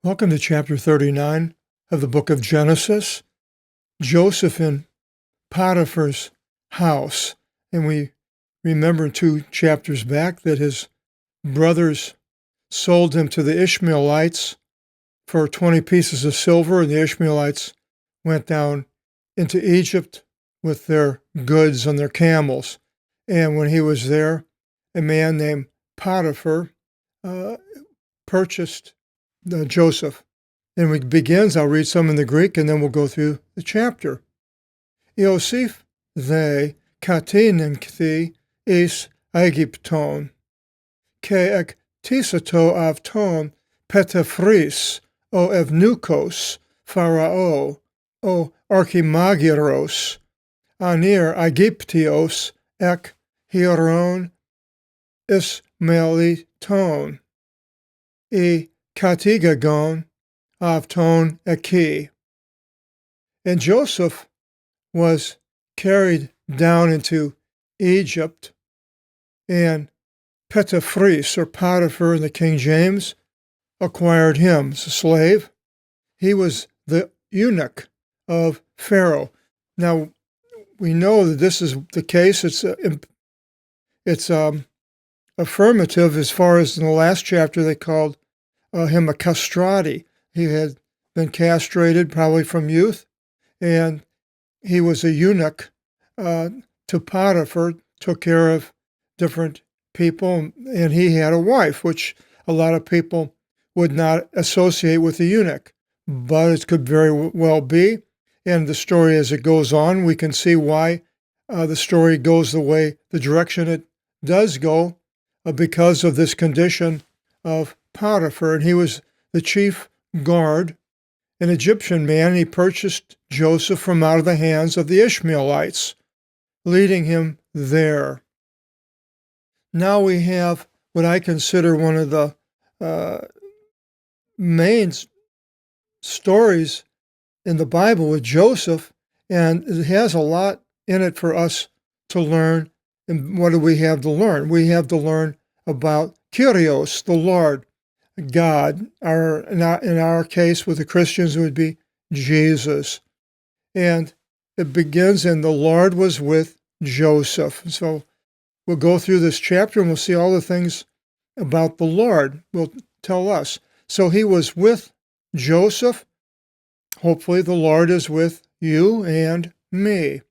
Welcome to chapter 39 of the book of Genesis, Joseph in Potiphar's house. And we remember 2 chapters back that his brothers sold him to the Ishmaelites for 20 pieces of silver, and the Ishmaelites went down into Egypt with their goods on their camels. And when he was there, a man named Potiphar purchased Joseph. And it begins, I'll read some in the Greek, and then we'll go through the chapter. Iosif they katinenchi is Aegypton, ke ek tisato avton petafris o evnukos Pharao o archimagiros, anir Aegyptios ek hieron Ismaeliton, e katigagon avton eki. And Joseph was carried down into Egypt, and Petafris, or Potiphar in the King James, acquired him as a slave. He was the eunuch of Pharaoh. Now, we know that this is the case. It's affirmative as far as in the last chapter they called him a castrati. He had been castrated probably from youth, and he was a eunuch to Potiphar, took care of different people, and he had a wife, which a lot of people would not associate with the eunuch, but it could very well be. And the story as it goes on, we can see why the story goes the direction it does go, because of this condition of Potiphar. And he was the chief guard, an Egyptian man. He purchased Joseph from out of the hands of the Ishmaelites, leading him there. Now we have what I consider one of the main stories in the Bible with Joseph, and it has a lot in it for us to learn. And what do we have to learn? We have to learn about Kyrios, the Lord, God. In our case, with the Christians, it would be Jesus. And it begins, and the Lord was with Joseph. So we'll go through this chapter, and we'll see all the things about the Lord will tell us. So he was with Joseph. Hopefully the Lord is with you and me.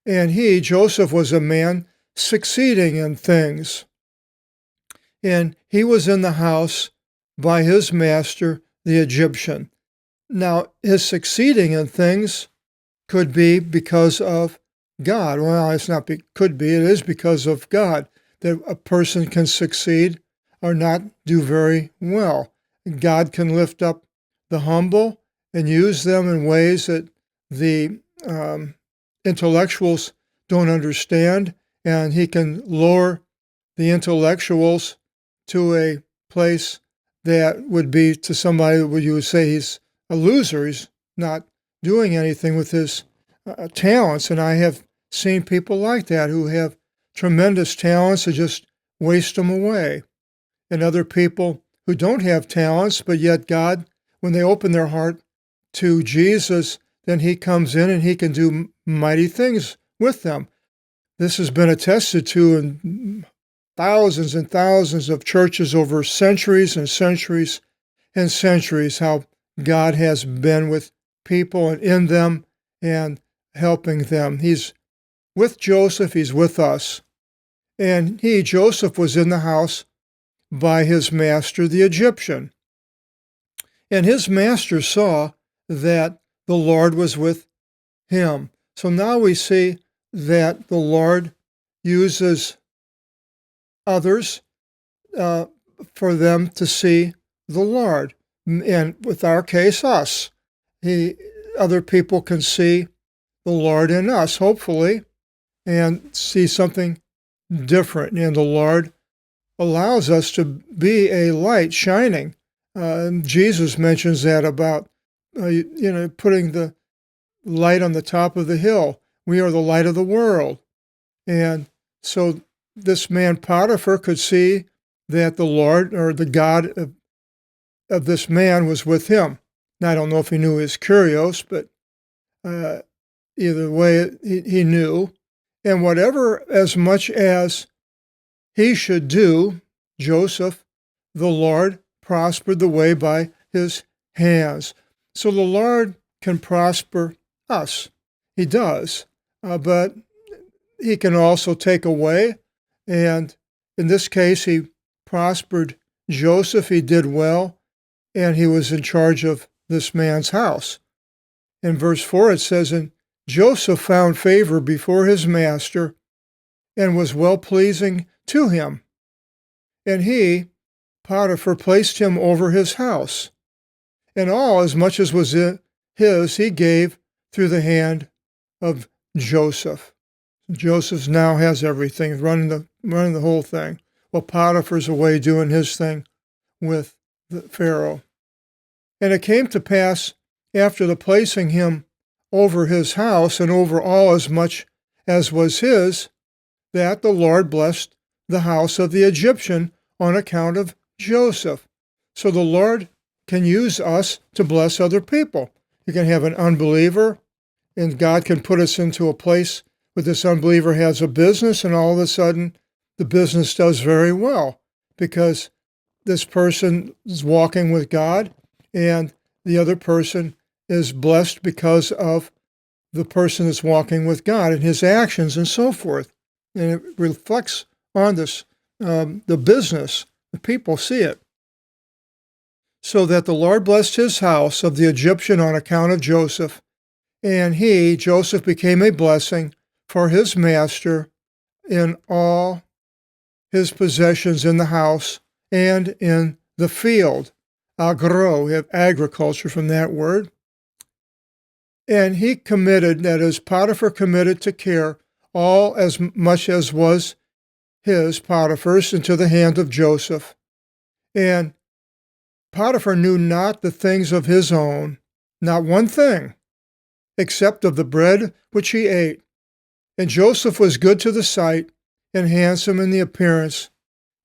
And Joseph, was a man succeeding in things. And he was in the house by his master, the Egyptian. Now, his succeeding in things could be because of God. Well, it's not could be, it is because of God that a person can succeed or not do very well. God can lift up the humble and use them in ways that the intellectuals don't understand, and he can lower the intellectuals to a place that would be to somebody that you would say he's a loser. He's not doing anything with his talents. And I have seen people like that who have tremendous talents and just waste them away. And other people who don't have talents, but yet God, when they open their heart to Jesus, then he comes in and he can do mighty things with them. This has been attested to in thousands and thousands of churches over centuries and centuries and centuries, how God has been with people and in them and helping them. He's with Joseph, he's with us. And Joseph, was in the house by his master, the Egyptian. And his master saw that the Lord was with him. So now we see that the Lord uses others for them to see the Lord. And with our case, us. Other people can see the Lord in us, hopefully, and see something different. And the Lord allows us to be a light shining. Jesus mentions that about, putting the light on the top of the hill. We are the light of the world. And so this man Potiphar could see that the Lord, or the God of of this man was with him. Now, I don't know if he knew his curios, but either way, he knew. And whatever, as much as he should do, Joseph, the Lord, prospered the way by his hands. So the Lord can prosper us. He does. But he can also take away. And in this case, he prospered Joseph. He did well. And he was in charge of this man's house. In verse 4, it says, "And Joseph found favor before his master and was well-pleasing to him. And he, Potiphar, placed him over his house. And all, as much as was his, he gave through the hand of Joseph." Joseph now has everything, running the whole thing, while Potiphar's away doing his thing with the Pharaoh. "And it came to pass, after the placing him over his house and over all as much as was his, that the Lord blessed the house of the Egyptian on account of Joseph." So the Lord can use us to bless other people. You can have an unbeliever, and God can put us into a place where this unbeliever has a business, and all of a sudden the business does very well because this person is walking with God, and the other person is blessed because of the person that's walking with God and his actions and so forth. And it reflects on this, the business. The people see it. "So that the Lord blessed his house of the Egyptian on account of Joseph, and he, Joseph, became a blessing for his master in all his possessions in the house and in the field." Agro, we have agriculture from that word. "And he committed," that is, Potiphar committed to care all as much as was his, Potiphar's, into the hand of Joseph. And Potiphar knew not the things of his own, not one thing, except of the bread which he ate. And Joseph was good to the sight and handsome in the appearance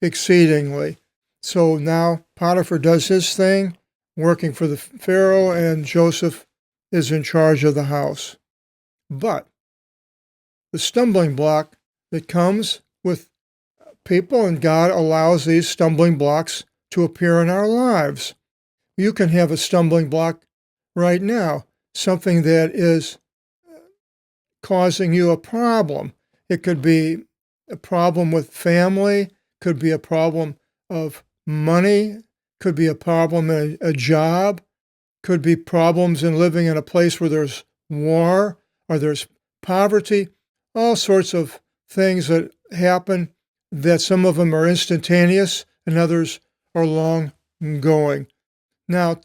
exceedingly. So now Potiphar does his thing, working for the Pharaoh, and Joseph is in charge of the house. But the stumbling block that comes with people, and God allows these stumbling blocks to appear in our lives. You can have a stumbling block right now, something that is causing you a problem. It could be a problem with family, could be a problem of money, could be a problem in a job, could be problems in living in a place where there's war or there's poverty, all sorts of things that happen, that some of them are instantaneous and others are long going. Now,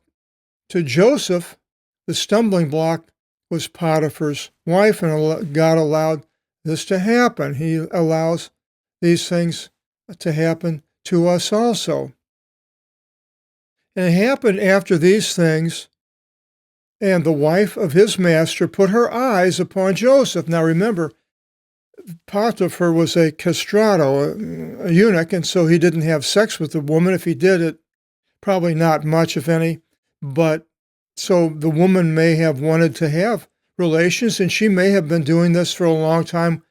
to Joseph, the stumbling block was Potiphar's wife, and God allowed this to happen. He allows these things to happen to us also. And it happened after these things, and the wife of his master put her eyes upon Joseph. Now remember, Potiphar was a castrato, a eunuch, and so he didn't have sex with the woman. If he did it, probably not much, if any. But so the woman may have wanted to have relations, and she may have been doing this for a long time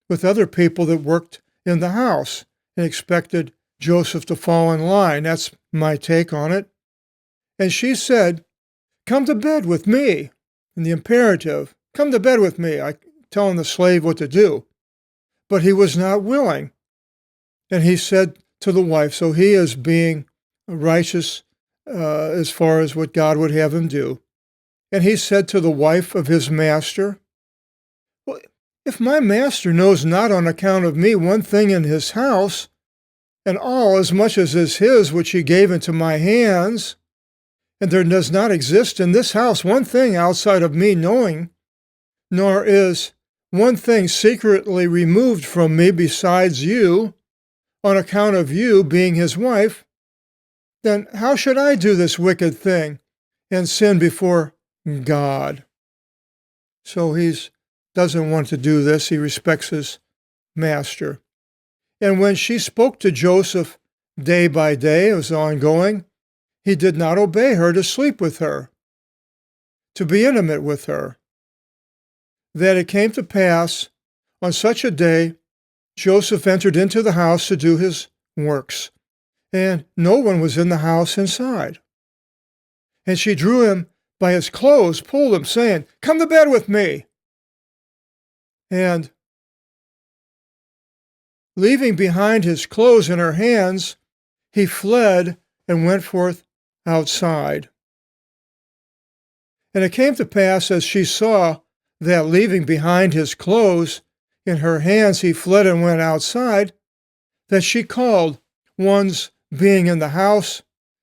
with other people that worked in the house and expected Joseph to fall in line. That's my take on it. And she said, "Come to bed with me," in the imperative. "Come to bed with me," telling the slave what to do. But he was not willing. And he said to the wife, so he is being righteous as far as what God would have him do. And he said to the wife of his master, "Well, if my master knows not on account of me one thing in his house, and all as much as is his which he gave into my hands, and there does not exist in this house one thing outside of me knowing, nor is one thing secretly removed from me besides you, on account of you being his wife, then how should I do this wicked thing and sin before God?" So he doesn't want to do this. He respects his master. And when she spoke to Joseph day by day, it was ongoing, he did not obey her to sleep with her, to be intimate with her. That it came to pass on such a day, Joseph entered into the house to do his works, and no one was in the house inside. And she drew him by his clothes, pulled him, saying, "Come to bed with me." And leaving behind his clothes in her hands, he fled and went forth outside. And it came to pass, as she saw that leaving behind his clothes in her hands he fled and went outside, that she called ones being in the house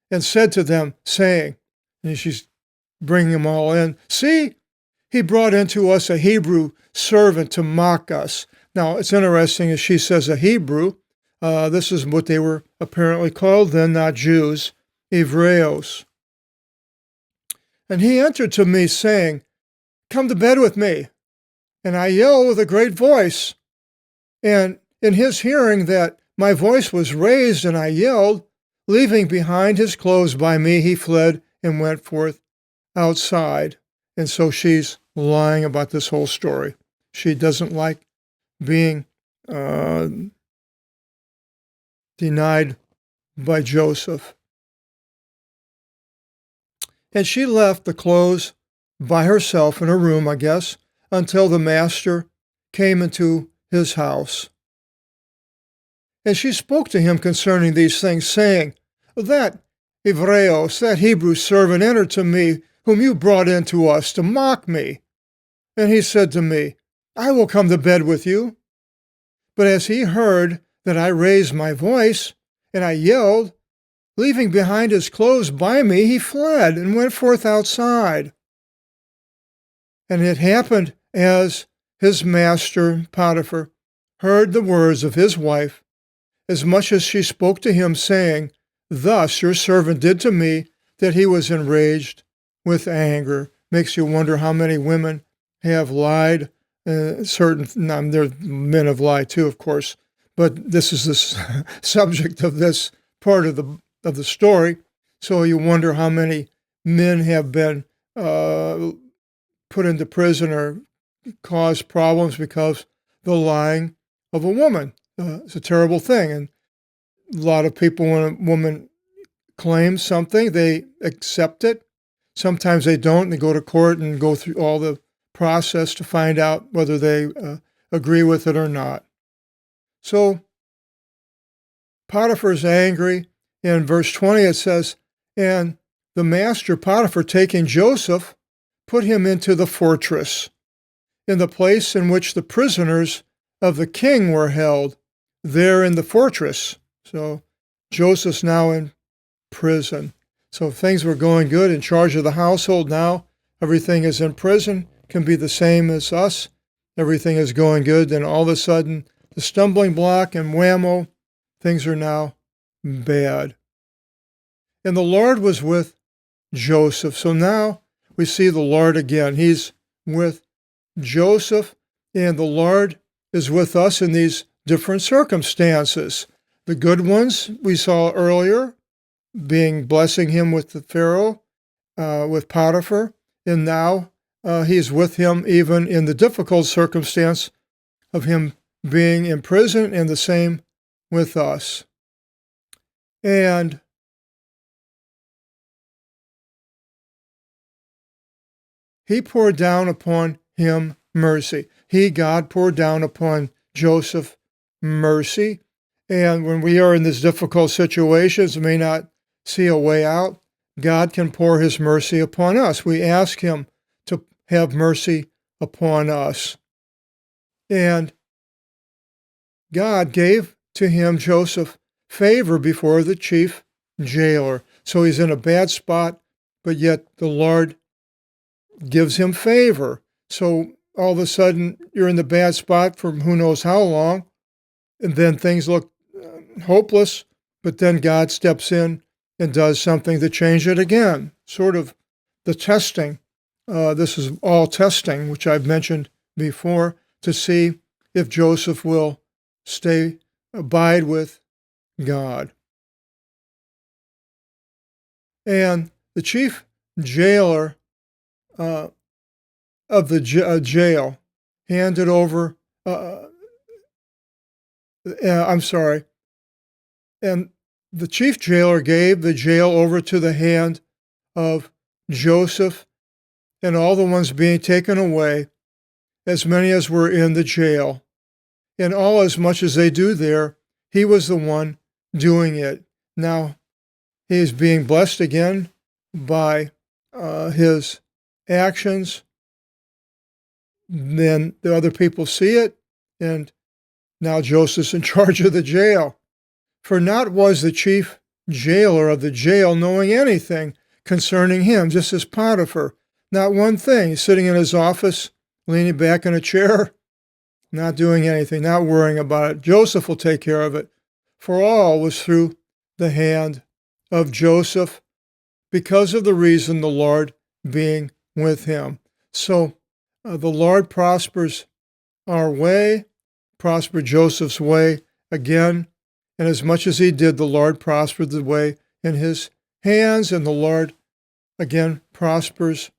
and said to them, saying, and she's bringing them all in, "See, he brought into us a Hebrew servant to mock us." Now, it's interesting as she says a Hebrew. This is what they were apparently called then, not Jews, Hebreos. And he entered to me, saying, "Come to bed with me." And I yelled with a great voice. And in his hearing that my voice was raised and I yelled, leaving behind his clothes by me, he fled and went forth outside. And so she's lying about this whole story. She doesn't like being denied by Joseph. And she left the clothes by herself in her room, I guess, until the master came into his house. And she spoke to him concerning these things, saying, "That Hebreos, that Hebrew servant, entered to me, whom you brought in to us to mock me. And he said to me, I will come to bed with you. But as he heard that I raised my voice, and I yelled, leaving behind his clothes by me, he fled and went forth outside. And it happened as his master, Potiphar, heard the words of his wife, as much as she spoke to him, saying, Thus your servant did to me, that he was enraged with anger. Makes you wonder how many women have lied. There men have lied too, of course, but this is the subject of this part of the story. So you wonder how many men have been put into prison or caused problems because the lying of a woman. It's a terrible thing, and a lot of people, when a woman claims something, they accept it. Sometimes they don't. They go to court and go through all the process to find out whether they agree with it or not. So Potiphar's angry. In verse 20 it says, And the master Potiphar, taking Joseph, put him into the fortress, in the place in which the prisoners of the king were held, there in the fortress. So Joseph's now in prison. So if things were going good, in charge of the household, now everything is in prison, can be the same as us. Everything is going good, then all of a sudden, the stumbling block and whammo, things are now bad. And the Lord was with Joseph. So now we see the Lord again. He's with Joseph, and the Lord is with us in these different circumstances. The good ones we saw earlier, being blessing him with the Pharaoh, with Potiphar, and now he's with him even in the difficult circumstance of him being in prison, and the same with us. And he poured down upon him mercy. God poured down upon Joseph mercy. And when we are in these difficult situations, may not see a way out, God can pour his mercy upon us. We ask him to have mercy upon us. And God gave to him, Joseph, favor before the chief jailer. So he's in a bad spot, but yet the Lord gives him favor. So all of a sudden, you're in the bad spot for who knows how long, and then things look hopeless, but then God steps in and does something to change it again. Sort of the testing. This is all testing, which I've mentioned before, to see if Joseph will abide with God. And the chief jailer of the jail handed over, I'm sorry, and the chief jailer gave the jail over to the hand of Joseph and all the ones being taken away, as many as were in the jail. And all as much as they do there, he was the one doing it. Now, he is being blessed again by his actions. Then the other people see it, and now Joseph's in charge of the jail. For not was the chief jailer of the jail knowing anything concerning him, just as Potiphar. Not one thing. He's sitting in his office, leaning back in a chair, not doing anything, not worrying about it. Joseph will take care of it. For all was through the hand of Joseph, because of the reason the Lord being with him. So the Lord prospers our way, prospered Joseph's way again, and as much as he did, the Lord prospered the way in his hands, and the Lord again prospers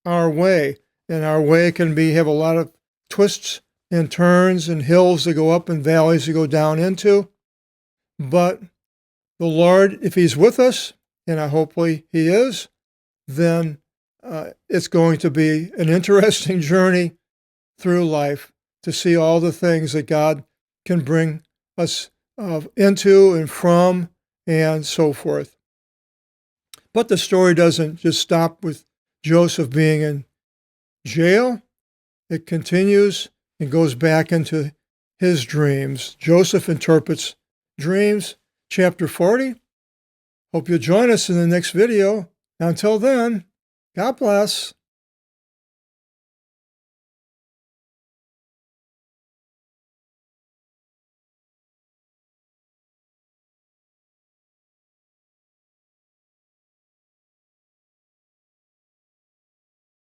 our way. And our way can have a lot of twists and turns and hills that go up and valleys that go down into. But the Lord, if he's with us, and hopefully he is, then it's going to be an interesting journey through life to see all the things that God can bring us into and from and so forth. But the story doesn't just stop with Joseph being in jail. It continues and goes back into his dreams. Joseph interprets dreams, chapter 40. Hope you'll join us in the next video. Until then, God bless.